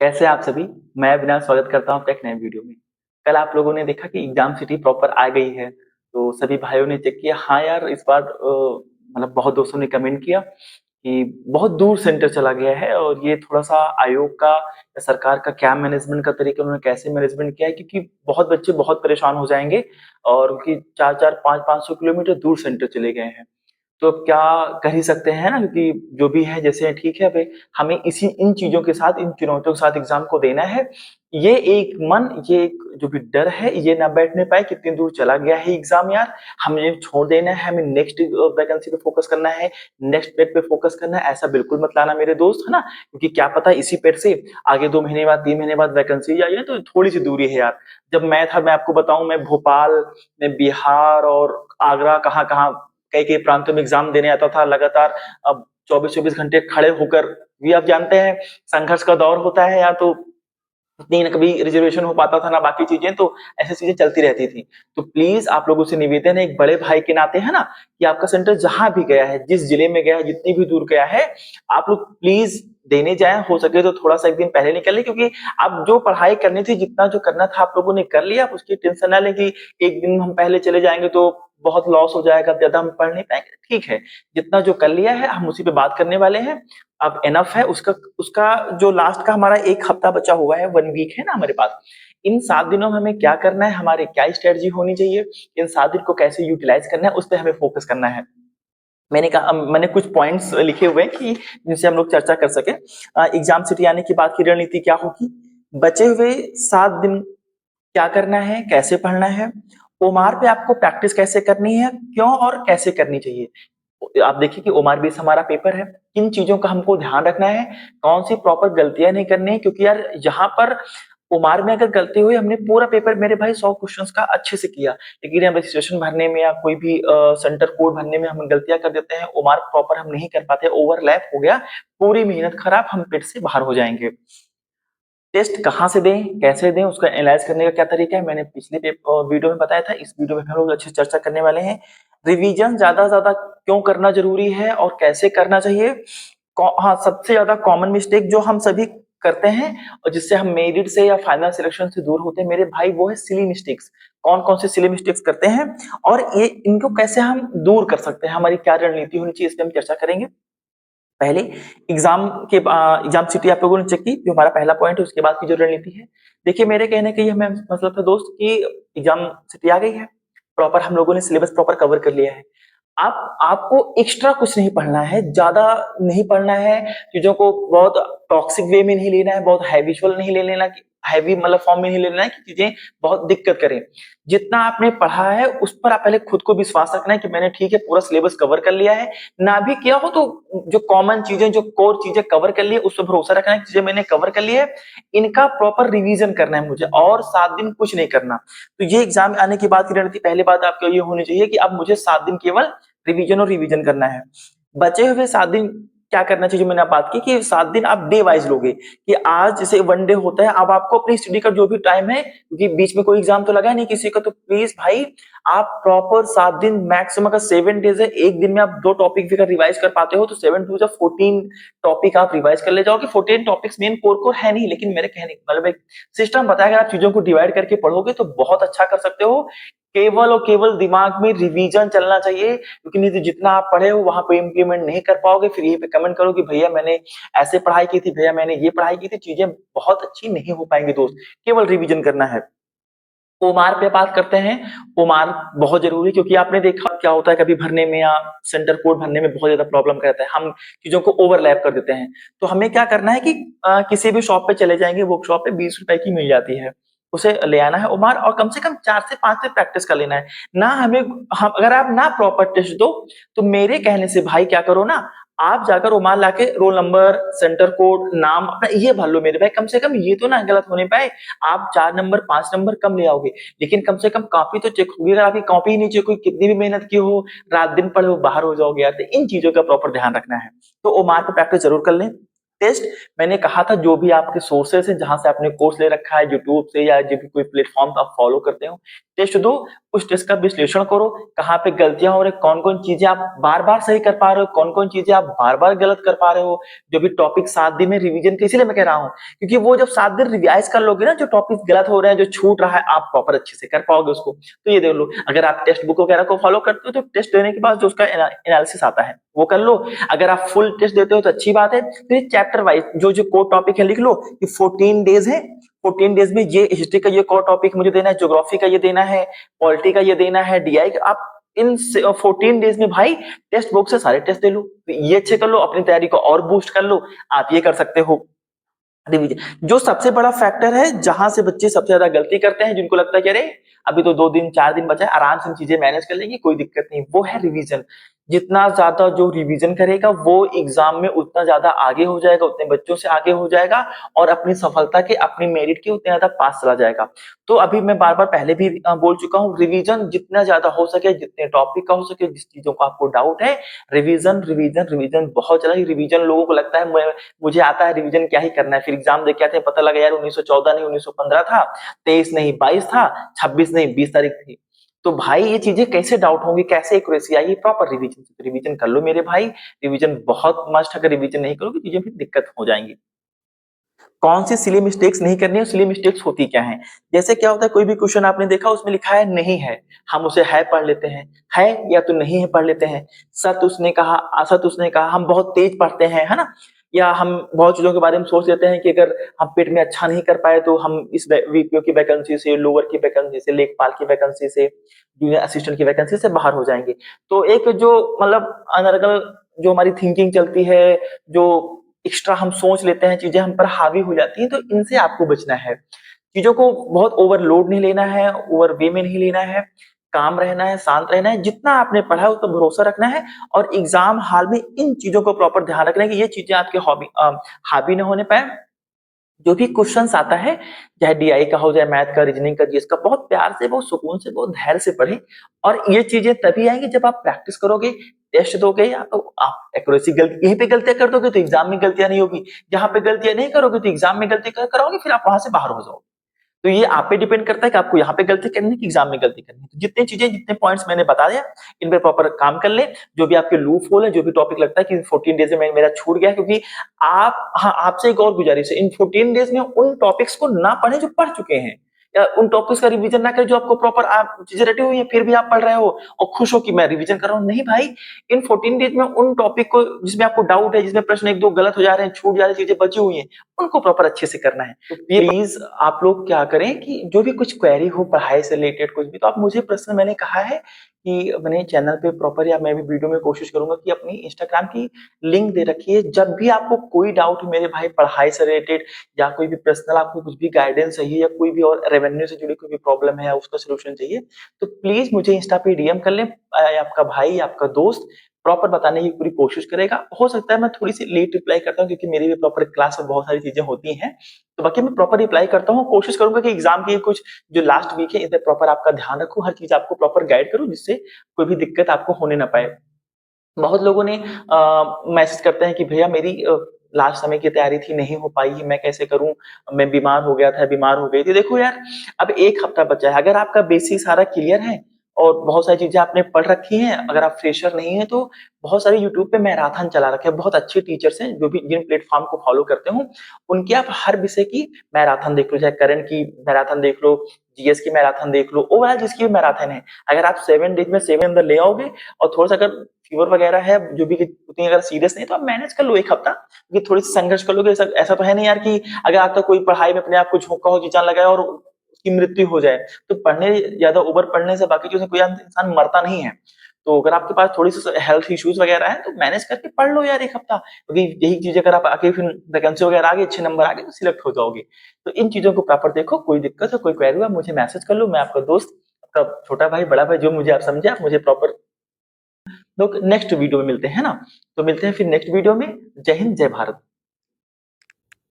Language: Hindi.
कैसे हैं आप सभी? मैं अविनाश स्वागत करता हूँ आपका एक नए वीडियो में। कल आप लोगों ने देखा कि एग्जाम सिटी प्रॉपर आ गई है, तो सभी भाइयों ने चेक किया। हाँ यार, इस बार मतलब बहुत दोस्तों ने कमेंट किया कि बहुत दूर सेंटर चला गया है और ये थोड़ा-सा आयोग का या सरकार का क्या मैनेजमेंट का तरीका, उन्होंने कैसे मैनेजमेंट किया है, क्योंकि बहुत बच्चे बहुत परेशान हो जाएँगे और उनकी 4-4 5-500 किलोमीटर दूर सेंटर चले गए हैं। तो अब क्या कर ही सकते हैं ना, क्योंकि जो भी है जैसे है ठीक है भाई। हमें इसी इन चीजों के साथ, इन चुनौतियों के साथ एग्जाम को देना है। ये एक मन, ये एक जो भी डर है, ये ना बैठने पाए। कितनी दूर चला गया है एग्जाम यार, हमें ये छोड़ देना है, हमें नेक्स्ट वैकेंसी पे फोकस करना है, नेक्स्ट पेड पे फोकस करना है। ऐसा बिल्कुल मत लाना मेरे दोस्त, है ना, क्योंकि क्या पता इसी पेड से आगे 2 महीने बाद 3 महीने बाद वैकेंसी आई है, तो थोड़ी सी दूरी है यार। जब मैं था, मैं आपको बताऊं, मैं भोपाल में, बिहार और आगरा, कहाँ कहाँ कई कई प्रांतों में एग्जाम देने आता था लगातार। अब 24-24 घंटे खड़े होकर भी, आप जानते हैं, संघर्ष का दौर होता है या तो नहीं, ना कभी रिजर्वेशन हो पाता था ना बाकी चीजें, तो ऐसी चीजें चलती रहती थी। तो प्लीज आप लोगों से निवेदन है, एक बड़े भाई के नाते, है ना, कि आपका सेंटर जहां भी गया है, जिस जिले में गया है, जितनी भी दूर गया है, आप लोग प्लीज देने जाएं। हो सके तो थोड़ा सा एक दिन पहले निकल लें, क्योंकि अब जो पढ़ाई करनी थी, जितना जो करना था आप लोगों ने कर लिया। आप उसकी टेंशन ना लें कि एक दिन हम पहले चले जाएंगे तो बहुत लॉस हो जाएगा, ज्यादा हम पढ़ नहीं पाएंगे। ठीक है, जितना जो कर लिया है हम उसी पे बात करने वाले हैं। अब एनफ है उसका। उसका जो लास्ट का हमारा 1 हफ्ता बचा हुआ है, 1 वीक है ना हमारे पास। इन 7 दिनों में हमें क्या करना है, हमारे क्या स्ट्रेटजी होनी चाहिए, इन 7 दिन को कैसे यूटिलाइज करना है, उस पर हमें फोकस करना है। मैंने कहा, मैंने कुछ पॉइंट्स लिखे हुए हैं कि जिनसे हम लोग चर्चा कर सके। एग्जाम सिटी आने की बात की रणनीति क्या होगी, बचे हुए 7 दिन क्या करना है, कैसे पढ़ना है, ओमार पे आपको प्रैक्टिस कैसे करनी है, क्यों और कैसे करनी चाहिए। आप देखिए कि ओमार बेस हमारा पेपर है, किन चीजों का हमको ध्यान रखना है, कौन सी प्रॉपर गलतियां नहीं करनी है। क्योंकि यार यहाँ पर ओमार में अगर गलती हुई, हमने पूरा पेपर मेरे भाई 100 क्वेश्चंस का अच्छे से किया, लेकिन हम रजिस्ट्रेशन भरने में या कोई भी सेंटर कोड भरने में हम गलतियां कर देते हैं, ओमार प्रॉपर हम नहीं कर पाते, ओवरलैप हो गया, पूरी मेहनत खराब, हम पेट से बाहर हो जाएंगे। टेस्ट कहाँ से दें, कैसे दें, उसका एनालाइज करने का क्या तरीका है, मैंने पिछले वीडियो में बताया था। इस वीडियो में हम लोग अच्छी चर्चा करने वाले हैं। रिवीजन ज्यादा ज्यादा क्यों करना जरूरी है और कैसे करना चाहिए। हाँ, सबसे ज्यादा कॉमन मिस्टेक जो हम सभी करते हैं और जिससे हम मेरिट से या फाइनल सिलेक्शन से दूर होते हैं मेरे भाई, वो है सिली मिस्टेक्स। कौन कौन से सिली मिस्टेक्स करते हैं और ये इनको कैसे हम दूर कर सकते हैं, हमारी क्या रणनीति होनी चाहिए, इस पर हम चर्चा करेंगे। पहले एग्जाम सिटी आप लोगों ने चेक की, जो हमारा पहला पॉइंट है, उसके बाद की जो रणनीति है। देखिए, मेरे कहने का ये हमें मतलब था दोस्त कि एग्जाम सिटी आ गई है, प्रॉपर हम लोगों ने सिलेबस प्रॉपर कवर कर लिया है। आप आपको एक्स्ट्रा कुछ नहीं पढ़ना है, ज्यादा नहीं पढ़ना है, चीजों को बहुत टॉक्सिक वे में नहीं लेना है, बहुत हैबिचुअल नहीं ले लेना, हैवी मतलब फॉर्म में नहीं ले लेना है कि चीजें बहुत दिक्कत करें। जितना आपने पढ़ा है उस पर आप पहले खुद को विश्वास रखना है कि मैंने ठीक है पूरा सिलेबस कवर कर लिया है। ना भी किया हो तो जो कॉमन चीजें, जो कोर चीजें कवर कर लिए, उस पर भरोसा रखना है कि चीजें मैंने कवर कर ली है। इनका प्रॉपर रिवीजन करना है मुझे, और 7 दिन कुछ नहीं करना। तो ये एग्जाम आने के बाद की रणनीति, पहले बात आपको ये होनी चाहिए कि अब मुझे 7 दिन केवल रिवीजन और रिवीजन करना है। बचे हुए 7 दिन क्या करना चाहिए, जो मैंने आप बात की कि 7 दिन आप डे वाइज लोगे, कि आज जैसे 1 डे होता है, अब आपको अपनी स्टडी का जो भी टाइम है, क्योंकि बीच में कोई एग्जाम तो लगा नहीं किसी का, तो प्लीज भाई आप प्रॉपर 7 दिन, मैक्सिमम अगर 7 डेज है, एक दिन में आप 2 टॉपिक भी अगर रिवाइज कर पाते हो तो 7 2 14 टॉपिक आप रिवाइज कर ले जाओगे। 14 टॉपिक्स मेन कोर कोर है नहीं, लेकिन मेरे कहने मतलब एक सिस्टम बताया, अगर आप चीजों को डिवाइड करके पढ़ोगे तो बहुत अच्छा कर सकते हो। केवल और केवल दिमाग में रिवीजन चलना चाहिए, क्योंकि नहीं तो जितना आप पढ़े हो वहां पे इम्प्लीमेंट नहीं कर पाओगे, फिर यही पे कमेंट करो कि भैया मैंने ऐसे पढ़ाई की थी, भैया मैंने ये पढ़ाई की थी, चीजें बहुत अच्छी नहीं हो पाएंगी दोस्त। केवल रिवीजन करना है। ओमार पे बात करते हैं। ओमार बहुत जरूरी, क्योंकि आपने देखा क्या होता है, कभी भरने में या सेंटर कोड भरने में बहुत ज्यादा प्रॉब्लम करता है, हम चीजों को ओवरलैप कर देते हैं। तो हमें क्या करना है कि किसी भी शॉप पे चले जाएंगे, वो शॉप पे 20 रुपए की मिल जाती है, उसे ले आना है ओमार, और कम से कम 4 से 5 से प्रैक्टिस कर लेना है। ना हमें हम अगर आप ना प्रॉपर टेस्ट दो, तो मेरे कहने से भाई क्या करो ना, आप जाकर ओमार लाके रोल नंबर, सेंटर कोड, नाम अपना ये भर लो मेरे भाई, कम से कम ये तो ना गलत होने पाए। आप 4 नंबर 5 नंबर कम ले आओगे, लेकिन कम से कम कॉपी तो चेक होगी। अगर आपकी कॉपी ही नहीं चेक हुई, कितनी भी मेहनत की हो, रात दिन पढ़े हो, बाहर हो जाओगे यार। तो इन चीजों का प्रॉपर ध्यान रखना है। तो ओमार पे प्रैक्टिस जरूर कर लें। टेस्ट मैंने कहा था जो भी आपके सोर्सेस हैं जहां से आपने कोर्स ले रखा है, यूट्यूब से या जो भी कोई प्लेटफॉर्म आप फॉलो करते हो, टेस्ट दो, उस टेस्ट का विश्लेषण करो, कहाँ पे गलतियां हो रही, कौन कौन चीजें आप बार बार सही कर पा रहे हो, कौन कौन चीजें आप बार बार गलत कर पा रहे हो। जो भी टॉपिक 7 दिन में रिवीजन के, इसीलिए मैं कह रहा हूँ क्योंकि वो जब 7 दिन रिवाइज कर लोगे ना, जो टॉपिक गलत हो रहे हैं, जो छूट रहा है, आप प्रॉपर अच्छे से कर पाओगे उसको। तो ये देख लो, अगर आप टेक्स्ट बुक वगैरह को फॉलो करते हो तो टेस्ट देने के बाद जो उसका एनालिसिस आता है वो कर लो। अगर आप फुल टेस्ट देते हो तो अच्छी बात है। फिर चैप्टर वाइज जो जो कोर टॉपिक है लिख लो कि 14 डेज है, 14 डेज में ये हिस्ट्री का ये कोर टॉपिक मुझे देना है, ज्योग्राफी का ये देना है, पॉलिटी का ये देना है, डीआई का। आप इन 14 डेज में भाई टेक्स्ट बुक से सारे टेस्ट दे लो, ये अच्छे कर लो, अपनी तैयारी को और बूस्ट कर लो। आप ये कर सकते हो। रिवीजन जो सबसे बड़ा फैक्टर है, जहां से बच्चे सबसे ज्यादा गलती करते हैं, जिनको लगता है कि अरे अभी तो 2 दिन 4 दिन बचा है, आराम से हम चीजें मैनेज कर लेंगे, कोई दिक्कत नहीं, वो है रिवीजन। जितना ज्यादा जो रिवीजन करेगा वो एग्जाम में उतना ज्यादा आगे हो जाएगा, उतने बच्चों से आगे हो जाएगा और अपनी सफलता के, अपनी मेरिट के उतने ज्यादा पास चला जाएगा। तो अभी मैं बार बार पहले भी बोल चुका हूँ, रिवीजन जितना ज्यादा हो सके, जितने टॉपिक का हो सके, जिस चीजों का आपको डाउट है, रिवीजन रिवीजन रिवीजन बहुत ज्यादा। रिवीजन लोगों को लगता है मुझे आता है, रिवीजन क्या ही करना है, फिर एग्जाम दे के आते हैं, पता लगा यार 1914 नहीं 1915 था, 23 नहीं 22 था, 26 नहीं 20 तारीख थी। तो भाई ये चीजें कैसे डाउट होंगी, कैसे एक्यूरेसी आएगी? प्रॉपर रिवीजन, रिवीजन कर लो मेरे भाई, रिवीजन बहुत मस्ट। अगर रिवीजन नहीं करोगे चीजें फिर दिक्कत हो जाएंगी। कौन सी सिली मिस्टेक्स नहीं करनी है, सिली मिस्टेक्स होती क्या है? जैसे क्या होता है, कोई भी क्वेश्चन आपने देखा उसमें लिखा है नहीं है, हम उसे है पढ़ लेते हैं, है या तो नहीं है पढ़ लेते हैं। सत उसने कहा, असत उसने कहा, हम बहुत तेज पढ़ते हैं, है ना? या हम बहुत चीजों के बारे में सोच लेते हैं कि अगर हम पेट में अच्छा नहीं कर पाए तो हम इस वीपीओ की वैकेंसी से, लोअर की वैकेंसी से, लेखपाल की वैकेंसी से, जूनियर असिस्टेंट की वैकेंसी से बाहर हो जाएंगे। तो एक जो मतलब अनर्गल जो हमारी थिंकिंग चलती है, जो एक्स्ट्रा हम सोच लेते हैं, चीजें हम पर हावी हो जाती हैं, तो इनसे आपको बचना है। चीजों को बहुत ओवरलोड नहीं लेना है, ओवर वे में नहीं लेना है, काम रहना है, शांत रहना है, जितना आपने पढ़ा है उस पर भरोसा रखना है। और एग्जाम हॉल में इन चीजों को प्रॉपर ध्यान रखना है कि ये चीजें आपके हॉबी हावी न होने पाए। जो भी क्वेश्चंस आता है, चाहे डीआई का हो, चाहे मैथ का, रीजनिंग का, जीएस का, बहुत प्यार से, बहुत सुकून से, बहुत धैर्य से पढ़ें। और ये चीजें तभी आएंगी जब आप प्रैक्टिस करोगे, टेस्ट दोगे, या तो आप एक्यूरेसी गलती यहीं पे गलतियां कर दोगे तो एग्जाम में गलतियां नहीं होगी, जहां पे गलतियां नहीं करोगे तो एग्जाम में गलती कराओगे, फिर आप वहां से बाहर हो जाओगे। तो ये आप पे डिपेंड करता है कि आपको यहाँ पे गलती करनी है कि एग्जाम में गलती करनी है। तो जितनी चीजें, जितने पॉइंट्स मैंने बता दिया, इन पे प्रॉपर काम कर ले। जो भी आपके लूप होल है, जो भी टॉपिक लगता है कि 14 डेज में मेरा छूट गया, क्योंकि आप, हाँ, आपसे एक और गुजारिश है, इन 14 डेज में उन टॉपिक्स को ना पढ़े जो पढ़ चुके हैं, या उन टॉपिक्स का रिवीजन ना करें जो आपको प्रॉपर आप चीजें रटी हुई है, फिर भी आप पढ़ रहे हो और खुश हो कि मैं रिवीजन कर रहा हूँ। नहीं भाई, इन 14 डेज में उन टॉपिक को जिसमें आपको डाउट है, जिसमें प्रश्न एक दो गलत हो जा रहे हैं, छूट जा रही चीजें बची हुई हैं, उनको प्रॉपर अच्छे से करना है। तो प्लीज आप लोग क्या करें कि जो भी कुछ क्वेरी हो पढ़ाई से रिलेटेड कुछ भी, तो आप मुझे प्रश्न, मैंने कहा है कि मैंने चैनल पे प्रॉपर, या मैं भी वीडियो में कोशिश करूंगा कि अपनी इंस्टाग्राम की लिंक दे रखी है। जब भी आपको कोई डाउट हो मेरे भाई पढ़ाई से रिलेटेड, या कोई भी पर्सनल आपको कुछ भी गाइडेंस चाहिए, या कोई भी और रेवेन्यू से जुड़ी कोई भी प्रॉब्लम है उसका सोल्यूशन चाहिए, तो प्लीज मुझे इंस्टा पे डीएम कर लें। आपका भाई, आपका दोस्त प्रॉपर बताने की पूरी कोशिश करेगा। हो सकता है मैं थोड़ी सी लेट रिप्लाई करता हूँ, क्योंकि मेरी भी प्रॉपर क्लास में बहुत सारी चीजें होती हैं, तो बाकी मैं प्रॉपर रिप्लाई करता हूँ। कोशिश करूंगा कि एग्जाम की कुछ जो लास्ट वीक है इसमें प्रॉपर आपका ध्यान रखूं, हर चीज आपको प्रॉपर गाइड करूं, जिससे कोई भी दिक्कत आपको होने ना पाए। बहुत लोगों ने मैसेज करते हैं कि भैया मेरी लास्ट समय की तैयारी थी, नहीं हो पाई, मैं कैसे करूं, मैं बीमार हो गया था, बीमार हो गई थी। देखो यार, अब 1 हफ्ता बचा है, अगर आपका बेसिक सारा क्लियर है और बहुत सारी चीजें आपने पढ़ रखी हैं, अगर आप फ्रेशर नहीं है तो बहुत सारे यूट्यूब पे मैराथन चला रखे हैं, बहुत अच्छे टीचर्स हैं जो भी जिन प्लेटफॉर्म को फॉलो करते हो, उनके आप हर विषय की मैराथन देख लो, चाहे करंट की मैराथन देख लो, जीएस की मैराथन देख लो, ओवरऑल जिसकी भी मैराथन है, अगर आप 7 डेज में 7 अंदर ले आओगे, और थोड़ा सा अगर फीवर वगैरह है, जो भी उतनी अगर सीरियस नहीं, तो आप मैनेज कर लो 1 हफ्ता, क्योंकि थोड़ी सी संघर्ष कर लोगे। ऐसा तो है नहीं यार कि अगर आपका कोई पढ़ाई में अपने आप को झोंका हो, जी जान लगाए और उसकी मृत्यु हो जाए। तो पढ़ने, ज्यादा ओवर पढ़ने से बाकी चीजों कोई इंसान मरता नहीं है। तो अगर आपके पास थोड़ी सी हेल्थ इश्यूज वगैरह है तो मैनेज करके पढ़ लो यार 1 हफ्ता, क्योंकि यही चीज अगर आप आगे फिर वैकेंसी वगैरह आगे अच्छे नंबर आगे तो सिलेक्ट हो जाओगे। तो इन चीजों को प्रॉपर देखो, कोई दिक्कत है, कोई क्वेरी हुआ, मुझे मैसेज कर लो, मैं आपका दोस्त, आपका छोटा भाई, बड़ा भाई, जो मुझे आप समझे, आप मुझे प्रॉपर। लोग नेक्स्ट वीडियो में मिलते हैं ना, तो मिलते हैं फिर नेक्स्ट वीडियो में। जय हिंद, जय भारत।